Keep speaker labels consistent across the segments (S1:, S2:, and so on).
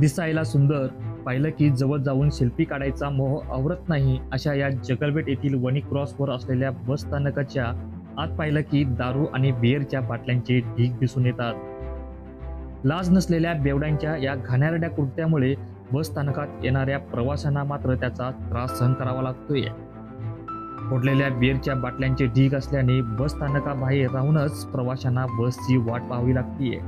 S1: दिसायला सुंदर, पाहिलं की जवळ जाऊन सेल्फी काढायचा मोह आवरत नाही, अशा या जगलबेट येथील वणी क्रॉसवर असलेल्या बस स्थानकाच्या आत पाहिलं की दारू आणि बिअरच्या बाटल्यांचे ढीग दिसून येतात. लाज नसलेल्या बेवड्यांच्या या घाणेरड्या कृत्यामुळे बस स्थानकात येणाऱ्या प्रवाशांना मात्र त्याचा त्रास सहन करावा लागतोय. फोडलेल्या बिअरच्या बाटल्यांचे ढीग असल्याने बस स्थानकाबाहेर राहूनच प्रवाशांना बसची वाट पाहावी लागतीये.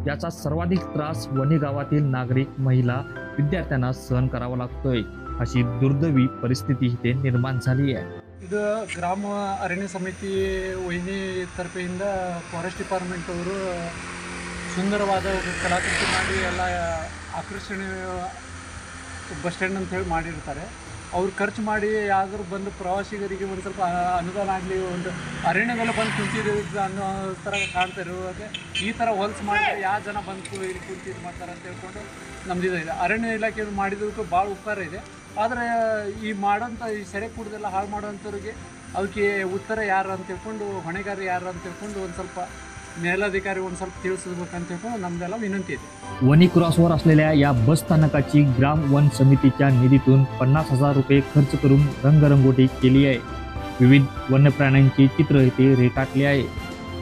S1: याचा सर्वाधिक त्रास वणी गावातील नागरिक, महिला, विद्यार्थ्यांना सहन करावा लागतोय. अशी दुर्दैवी परिस्थिती इथे निर्माण झाली आहे.
S2: ಇದು ಗ್ರಾಮ ಅರಣ್ಯ ಸಮಿತಿ ವೈನಿ ತರಫಿಂದ ಫಾರೆಸ್ಟ್ ಡಿಪಾರ್ಟ್ಮೆಂಟ್ ಅವರು ಸುಂದರವಾದ ಕಲಾಕೃತಿ ಮಾಡಿ ಎಲ್ಲ ಆಕರ್ಷಣೆ ಬಸ್ ಸ್ಟ್ಯಾಂಡ್ ಅಂತ ಹೇಳಿ ಮಾಡಿರ್ತಾರೆ. ಅವ್ರು ಖರ್ಚು ಮಾಡಿ ಯಾವ್ದಾದ್ರು ಬಂದು ಪ್ರವಾಸಿಗರಿಗೆ ಒಂದು ಸ್ವಲ್ಪ ಅನುದಾನ ಆಗಲಿ, ಒಂದು ಅರಣ್ಯದಲ್ಲಿ ಬಂದು ಕುಂತಿದ್ದು ಅನ್ನೋ ಥರ ಕಾಣ್ತಾ ಇರೋದೇ ಈ ಥರ ಹೊಲ್ಸ್ ಮಾಡಿದ್ರೆ ಯಾವ ಜನ ಬಂದು ಇಲ್ಲಿ ಕುಂತಿದ್ದು ಮಾಡ್ತಾರೆ ಅಂತ ಹೇಳ್ಕೊಂಡು ನಮ್ದು ಇದೆ. ಅರಣ್ಯ ಇಲಾಖೆ ಮಾಡಿದ್ದಕ್ಕೂ ಭಾಳ ಉಪಕಾರ ಇದೆ. ಆದರೆ ಈ ಮಾಡೋಂಥ ಈ ಸೆರೆ ಕುಡ್ದೆಲ್ಲ ಹಾಳು ಮಾಡೋಂಥವ್ರಿಗೆ ಅದಕ್ಕೆ ಉತ್ತರ ಯಾರು ಅಂತ ಹೇಳ್ಕೊಂಡು, ಹೊಣೆಗಾರ ಯಾರು ಅಂತ ಹೇಳ್ಕೊಂಡು ಒಂದು ಸ್ವಲ್ಪ ಮೇಲಧಿಕಾರಿ ಒಂದು ಸ್ವಲ್ಪ ತಿಳಿಸ್ಬೇಕಂತ ಹೇಳ್ಕೊಂಡು ನಮ್ಮದೆಲ್ಲ ವಿನಂತಿ ಇದೆ.
S1: वणी क्रॉसवर असलेल्या या बस स्थानकाची ग्राम वन समितीच्या निधीतून 50,000 रुपये खर्च करून रंगरंगोटी केली आहे. विविध वन्य प्राण्यांची चित्र इथे रेखाटली आहे.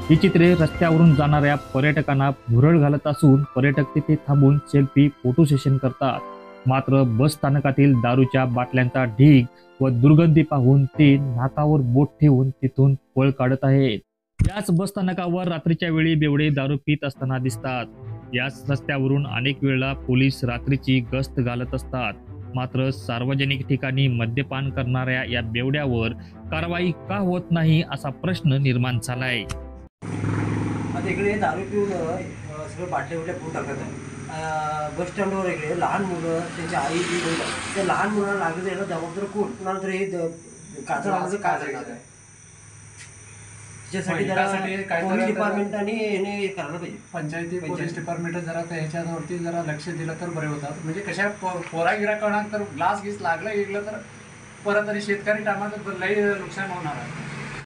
S1: ही चित्रे रस्त्यावरून जाणाऱ्या पर्यटकांना भुरळ घालत असून पर्यटक तिथे थांबून सेल्फी फोटो सेशन करतात. मात्र बस स्थानकातील दारूच्या बाटल्यांचा ढीग व दुर्गंधी पाहून ते नाकावर बोट ठेवून तिथून पळ काढत आहेत. याच बस स्थानकावर रात्रीच्या वेळी बेवडे दारू पीत असताना दिसतात. याच रस्त्यावरून अनेक वेळा पोलीस रात्रीची गस्त घालत असतात. मात्र सार्वजनिक ठिकाणी मद्यपान करणाऱ्या या बेवड्यावर कारवाई का होत नाही असा प्रश्न निर्माण झालाय.
S3: आता इकडे दारू पिऊन सगळं बाटल्या बिटल्या पिऊन टाकत आहे. बस स्टँडवर इकडे लहान मुलं, त्यांची आई बी बोलतात. त्या लहान मुलांना लागलं यायला जबाबदार कोण? नंतर हे काचा लागलं काय करणार आहे? त्याच्यासाठी जरा पोलीस डिपार्टमेंटाने हे करायला पाहिजे.
S2: पंचायती पोलीस डिपार्टमेंट जरा ह्याच्यावरती जरा लक्ष दिलं तर बरे होतात. म्हणजे कशा पोरा गिरा कळणार तर ग्लास गीस लागलं गेलं तर परत आणि शेतकरी टायमात लई नुकसान होणार आहे.